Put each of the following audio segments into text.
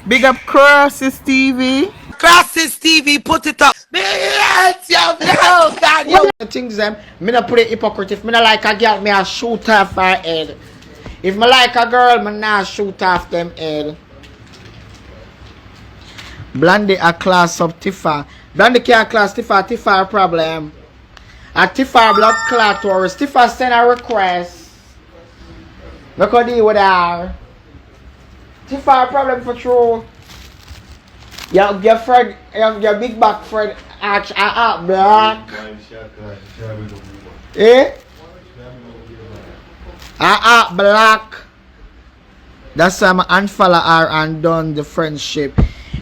Big up Crosses TV. Crosses TV, put it up. Yes, yo, no, God, yo. The things them, me not put it hypocrite. If me not like a girl, me a shoot off her head. If me like a girl, me not shoot off them head. Blondie a class up Tiffa. Blondie can't class Tiffa. Tiffa a problem. A Tiffa blood clot or Tiffa send a request. Look how deal with her. Tiffa a problem for true. Your friend, your big back friend, act black. Eh? Black. That's why I unfollow her and done the friendship.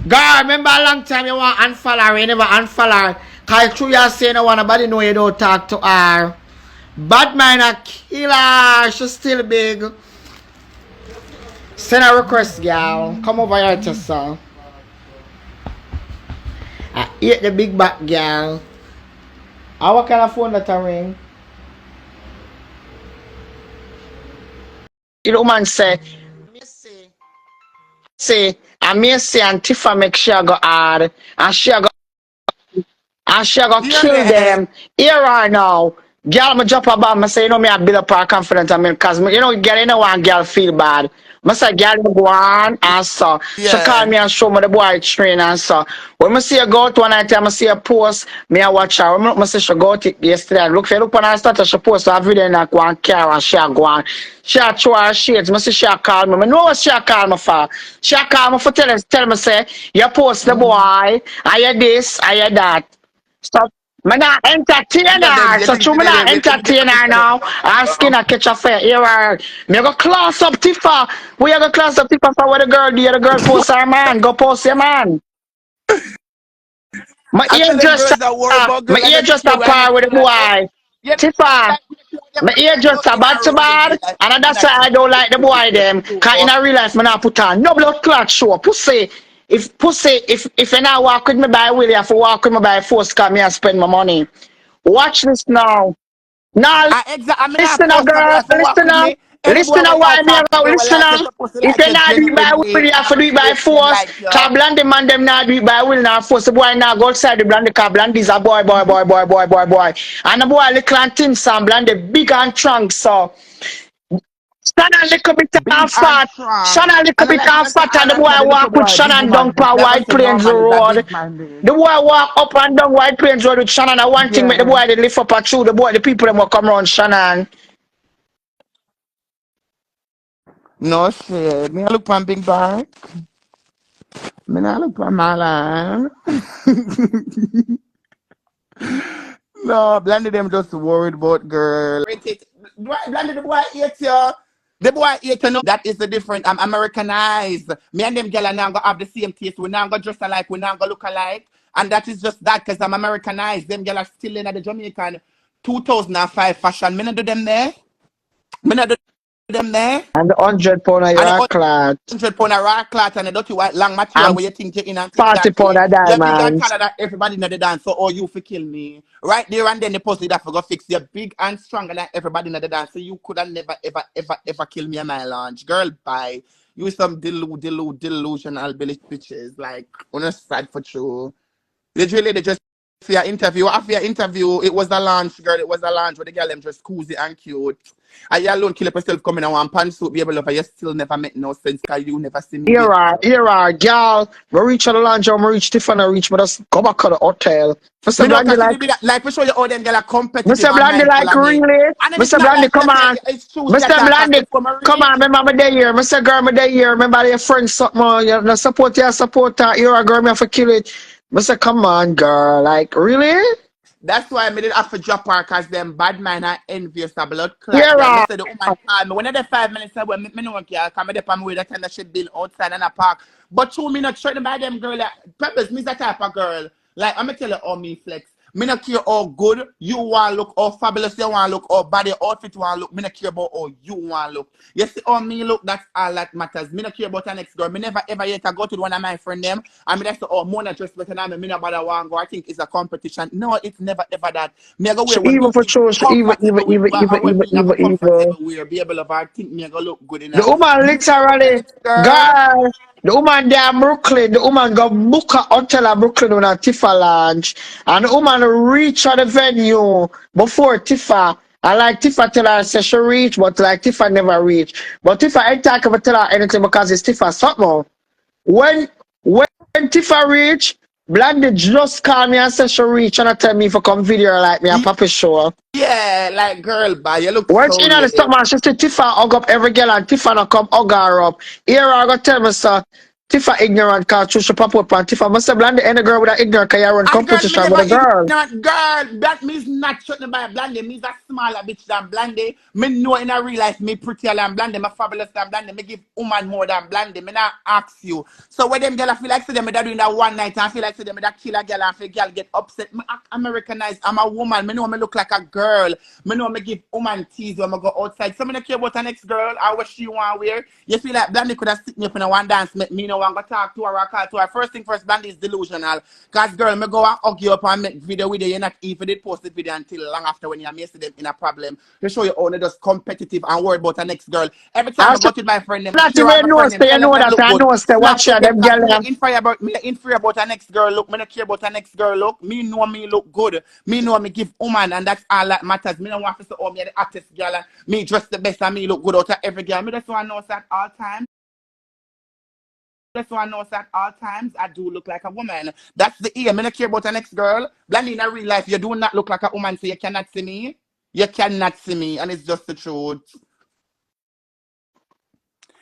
God, remember a long time you want unfollow her, you never unfollow her. Cause true you say no one nobody know you don't talk to her. Badmind a killer, she's still big. Send a request, girl. Come over here to sir. I hate the big back girl. What kind of phone that I ring? The woman say, I may say and Tiffa make sure go hard and she go kill them. Here or now. Girl, me drop a bomb. I say, you know, me I build up her confidence. I mean, cause you know, girl, you know, one girl feel bad. I say, girl, you go on and so. She call me and show me the boy train and so. When I see her go out one night, I see her post, me I watch her. When I see she go out yesterday, look on her status, she post her video and I go on car and she go on. She throw her shades. I see she call me. I know what she call me for. She call me for tell me say, you post the boy, I hear this, I hear that. Stop. Me not entertain her. So true, me not entertain her now. Her skin a catch a fire. Here, me go class up Tiffa. We go class up Tiffa for what the girl do. The girl post her man. Go post your man. My ear just a par with the boy. Tiffa. My ear just a bad to bad. And that's why I don't like the boy them. Cause in a real life, me not put on no blood clot show. Pussy. If you not walk with me by will, you have to walk with me by force because me I spend my money. Watch this now. Now listen now, girl. Listen now. Listen now why me about listen now. If you not do it by will, you have to do it by force. Cause Blondie man them not do it by will now force. The boy now go outside the Blondie cause Blondie is a boy. And the boy little and thin son, Blondie big and trunk so. Shannon little bit and fat. Shannon little bit and fat and the boy walk with Shannon down per White Plains Road. The boy walk up and down White Plains Road with Shannon and one thing make the boy they lift up a true. The people them will come around Shannon. No shit. Me I look on big back. Me not look on my line. No, Blondie them just worried about girl. Blondie, the boy hate you. The boy hate you know. That is the difference. I'm Americanized. Me and them girl are now gonna have the same taste. We now gonna dress alike. We now gonna look alike. And that is just that because I'm Americanized. Them girl are still in the Jamaican 2005 fashion. Me not do them there. Me not do them there. And the 100 pound of your clot. 100 pound of raw cloth and a dirty white long material where you think you in and 40 pound of diamonds. Canada, everybody know the dance, so you for kill me. Right there and then the post that for go fix you big and stronger than everybody know the dance. So you could have never ever kill me in my lounge. Girl, bye. You some delusional bitches. Like, sad for true. Literally they just for your interview. After your interview, it was the launch, girl. It was the launch where the girl them just cozy and cute. And you alone kill up yourself coming and one pantsuit be able to you still never make no sense because you never see me. Here are, girl. We reach the lounge or we reach Tiffany reach, but just go back to the hotel. Mr. Blondie like we show you all them girl are competitive. Mr. Blondie like really? Mr. Blondie, come on. Mr. Blondie, come on. Remember me there here. Mr. Girl, me there here. Remember your friend something. You know, support her. You're a girl, me have to kill it. Mr. Come on, girl. Like, really? That's why I made it have to drop her because them bad man are envious of blood clot. Yeah, The woman called me. When I 5 minutes away, me no care. Come up and with that kind of shit bill outside in a park. But 2 minutes straight by them girl. Like, Pebbles, me that type of girl. Like, I'm going to tell you how me flex. Me not care how good you want look, how fabulous you want look, how bad your outfit want look. Me not care about how you want look. You see how me look, that's all that matters. Me not care about the next girl. Me never ever yet go to one of my friend them. I mean that's the Mona dress better than me not bother want go. I think it's a competition. No, it's never ever that. Me go wear even for sure. Even. Be able to think me go look good enough. The woman literally, girl. The woman there in Brooklyn, the woman got book a hotel at Brooklyn on a Tiffa launch. And the woman reach at the venue before Tiffa. And like Tiffa tell her say she reach, but like Tiffa never reach. But Tiffa ain't talk about tell her anything because it's Tiffa something. When Tiffa reach, Blondie just call me and say she reach and I tell me if I come video like me a Papi show. Yeah, like girl, but you look When so she in the late. stomach, she say Tiffa hug up every girl and Tiffa not come hug her up. Here I go tell me sir, Tiffa ignorant cause she pop up and Tiffa must say Blondie any girl with a ignorant cause you run And girl, me competition with never a girl. ignorant girl. That means not shutting by Blondie. Means a smaller bitch than Blondie. Me know in a real life me prettier than Blondie. Me fabulous than Blondie. Me give woman more than Blondie. Me not ask you. So when them girl I feel like say them me that doing that one night and I feel like say them me that kill a girl and feel girl get upset. Me act Americanized. I'm a woman. Me know me look like a girl. Me know me give woman tease when me go outside. So me don't care about the next girl or what she want wear. You feel like Blondie could have sit me up in a one dance. Me no want to talk to her or call to her. First thing first, Blondie is delusional. Cause girl, me go and hug you up and make video with you. You're not even did post the video until long after when you're messing them in a problem. To show you only just competitive and worried about the next girl. Every time I Also, go with my friend them, not cheer on even my know friend them, say you tell them know them that look I good. know say Snap watch with ya them them cause girl me inferior about the next girl look. Me not care about the next girl look. Me know me look good. Me know me give woman and that's all that matters. Me don't want to say oh me the hottest girl and me dress the best and me look good out of every girl. Me just want to know that all time. That's why I know at all times I do look like a woman. That's the aim. I don't care about the next girl. Blondie in real life, you do not look like a woman, so you cannot see me. You cannot see me, and it's just the truth.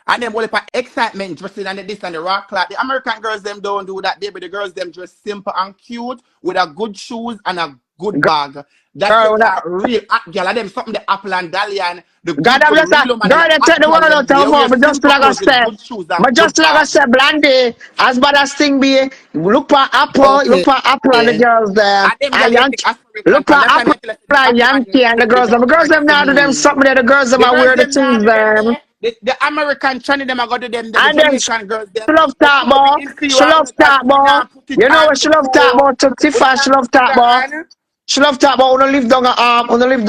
And then what if excitement dressing and this and the rock clock. The American girls them don't do that, baby. The girls them dress simple and cute with a good shoes and a good bag. That's girl when that you're real hot girl. And them something the apple and dahlia and the God, good I'm good just real woman and girl, the they hot take the girl world them out there. of You wear her, but just simple like I clothes with say, good shoes and but good just like I bag. say, Blondie, as bad as thing be, Okay. look for Apple and the girls there, And them and girl you think Yankee, American look for cause that's why Apple I tell us the and Batman Yankee and the look good. girls. You The girls can't them now see do them me. something there, the girls them The are girls wear the them now things do them them, there. The American Chinese them are go to them there. The and then Jamaican girls them. she love The talk clothes about, inferior she love cause talk we about, not put it you know what on she love talk you. about to We Tiffa, she not love put it talk about. on. She love talk about wanna live down a wanna live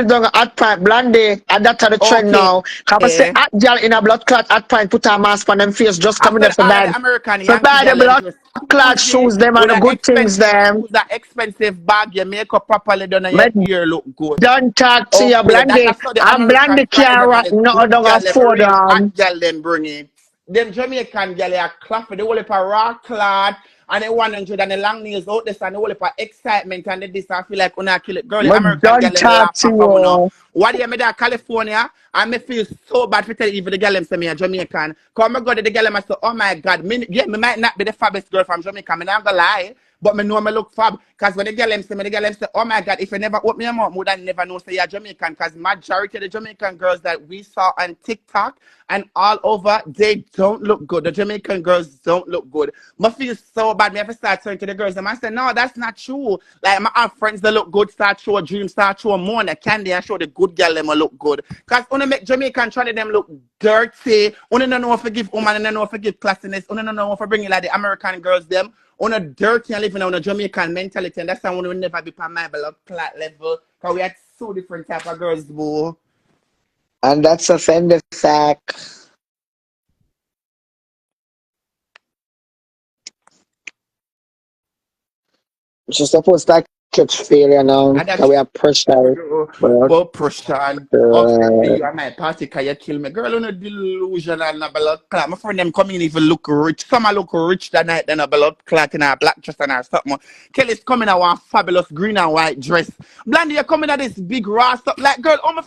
down a hot pipe Blondie and that's the trend Okay. now. Cause I say hot girl in a blood clot hot pipe put her mask on them face just I coming there said for all of the bad. American For Yankee bad the girl them blood dress clot bougie shoes them and with the a good things expensive them. shoes, that expensive bag, your makeup properly done and Me your hair look good. don't talk to you Okay, Blondie. that's how the And American Blondie China can't them and rock the nothing good down girl them, a afford real hot them. girl them bring it. Them Jamaican girl are clapping, they will have a rock clad and they 100 and the long nails out this and they will have excitement and this I feel like when I kill it. Girl, the Me American girl don't them will talk have to papa you know. you. What do you mean that California? And me feel so bad for tell even the girl them say me a Jamaican. Cause me go to the girl them I say, oh my god, me might not be the fabbest girl from Jamaica, me not gonna lie. But me know me look fab. Cause when the girl them say me, the girl them say, oh my god, if you never open your mouth, would I never know say you're Jamaican. Cause majority of the Jamaican girls that we saw on TikTok and all over, they don't look good. The Jamaican girls don't look good. Me feel so bad. Me have to start turning to the girls. And I say, no, that's not true. Like my friends that look good, start show a dream, start show more than candy and show the good girl them look good. Cause when make Jamaican trying to them look dirty, when don't know if to give woman and don't know if to give classiness, when don't know if to bring it like the American girls them on a dirty and living on a Jamaican mentality, and that's why we will never be on my blood clot level. Because we had so different type of girls, boo. And that's offended fact. She's supposed to catch failure now. And that's Cause we are pressure. But but Prushan, upset for you and my party because you kill me. Girl, on a delusional and a blood clot. My friend them come in even look rich. Some are look rich that night than a blood clot in a black dress and a something. Kelly's coming out one fabulous green and white dress. Blondie, you're coming at this big raw stuff. Like, girl, I'm a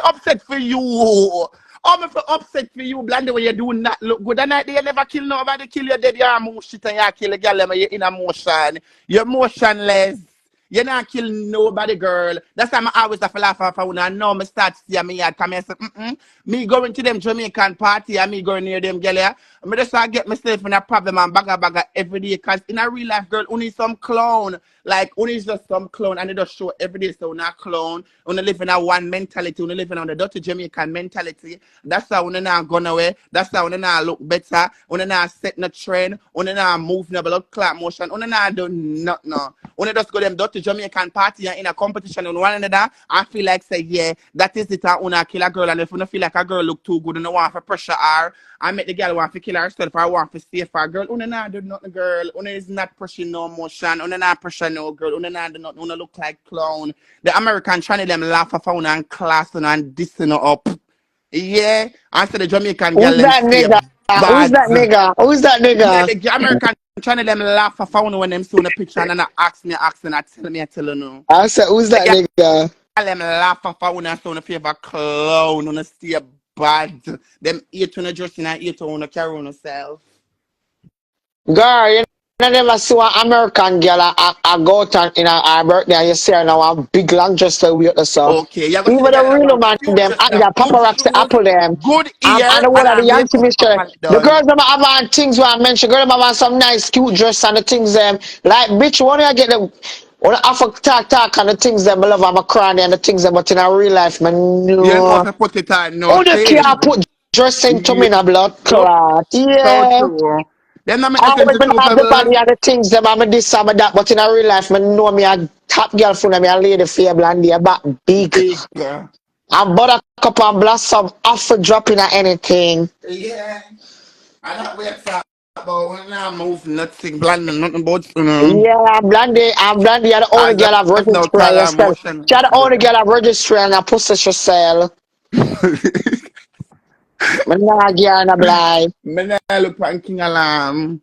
upset for you. I'm a upset for you, Blondie, when you do not look good. That night they never kill nobody, kill you dead, you're more shit and you kill a girl, you're in emotion. You're motionless. You not kill nobody, girl. That's why I always have to laugh off when I know me start to see me come and say, me going to them Jamaican party and me going near them girl here. I just start get myself in a problem and bagga every day. Cause in a real life, girl, only some clown. Like only just some clown and they just show every day. So not clown. Only live in a one mentality. Only living on the dirty Jamaican mentality. That's how we not gone away. That's how we not look better. We not set no trend. We not move no blood clot motion. We not do nothing. No. Only just go them dirty to Jamaican party and in a competition with one another, I feel like say, yeah, that is it. I wanna kill a girl, and if you don't feel like a girl look too good, and I want to pressure her, I make the girl want to kill herself. I want to save her. Girl, una not do nothing, girl. Una is not pushing no motion. Una not pressure no girl. Una not do nothing. Una look like clown. The American channel them laugh at una and class and dissing her up. Yeah, I said the Jamaican girl Who's them that stay nigga? Who's bad. that nigga? Who's that Yeah, nigga? the American channel them laugh at when them see on the picture and I ask me, and I tell you no. I said, who's The that nigga? girl them laugh at when I see on the favorite clown, on the stay bad. Them eat on the dressing and eat on the carry on herself. Girl, you know never see one American girl I go out in her birthday and you see her now a big long dress to wear herself. Okay, you go Even see the the girl that real one man cute them, dress and the have good paparazzi shoes, apple them, good and ear, the one and of her the Yankee makeup mystery. properly The done. girls them have on things where I mentioned, girl them have on some nice cute dress and the things them. Like bitch, when I get them when I have to talk and the things them I love I'm a cranny and the things them, but in a real life man You know if no. I put it on Who the can't nothing. put dress into Yeah. me in a blood Oh, clot? so Yeah. true. Them not make I the sense always to been true have the Pebbles. body and the things them I'm a this I'm a that, but in a real life, man know me a top girl for me a lady for Blondie, a back big. Big. And buttercup and blossom off for dropping at anything. Yeah. And that way it's about when I move nothing, blinding nothing but Yeah, Blondie are the only as girl I've of now registered tell yourself. emotion. She are the only girl I've registered and I possess yourself. Man, nah, girl, and a blind. Me nah look for King Alarm.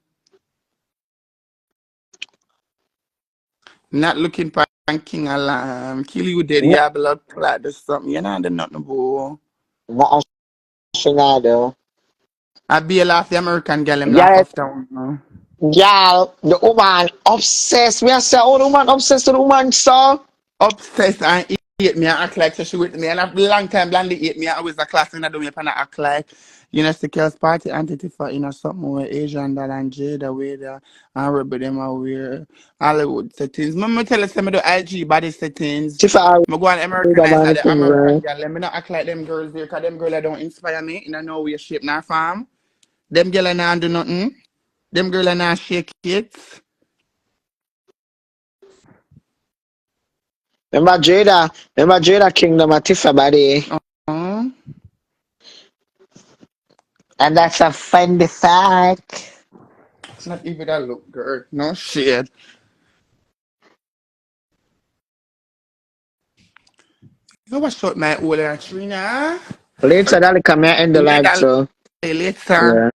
Not looking for King Alarm. Kill you dead, No, yeah, blood clot or something. You know, nothing more. no, she not though. I be a laugh the American girl, him laugh Yeah, after one. girl, the woman obsessed. Me I say, oh, the woman obsessed with the woman, so. Obsessed and hate me and act like so she with me. And a long time Blondie hate me. I always a class and I do me and I act like you know the girls party anti Tiffa you know something where Asian that and Jada wear there and Rebel them are wear Hollywood settings. Mama tell us some of the IG body settings. She for I go and read Americanize about at the the things, American right? girl. Let me not act like them girls there because them girls don't inspire me in no way, shape, nor form. Them girls not do nothing. Them girls not shake it. Remember Jada Kingdom at Tiffa body. Uh-huh. And that's a funny fact. It's not even that look girl. No shit. You watch out my older Trina. Later, that come here end the Yeah, live, that so. later. Yeah.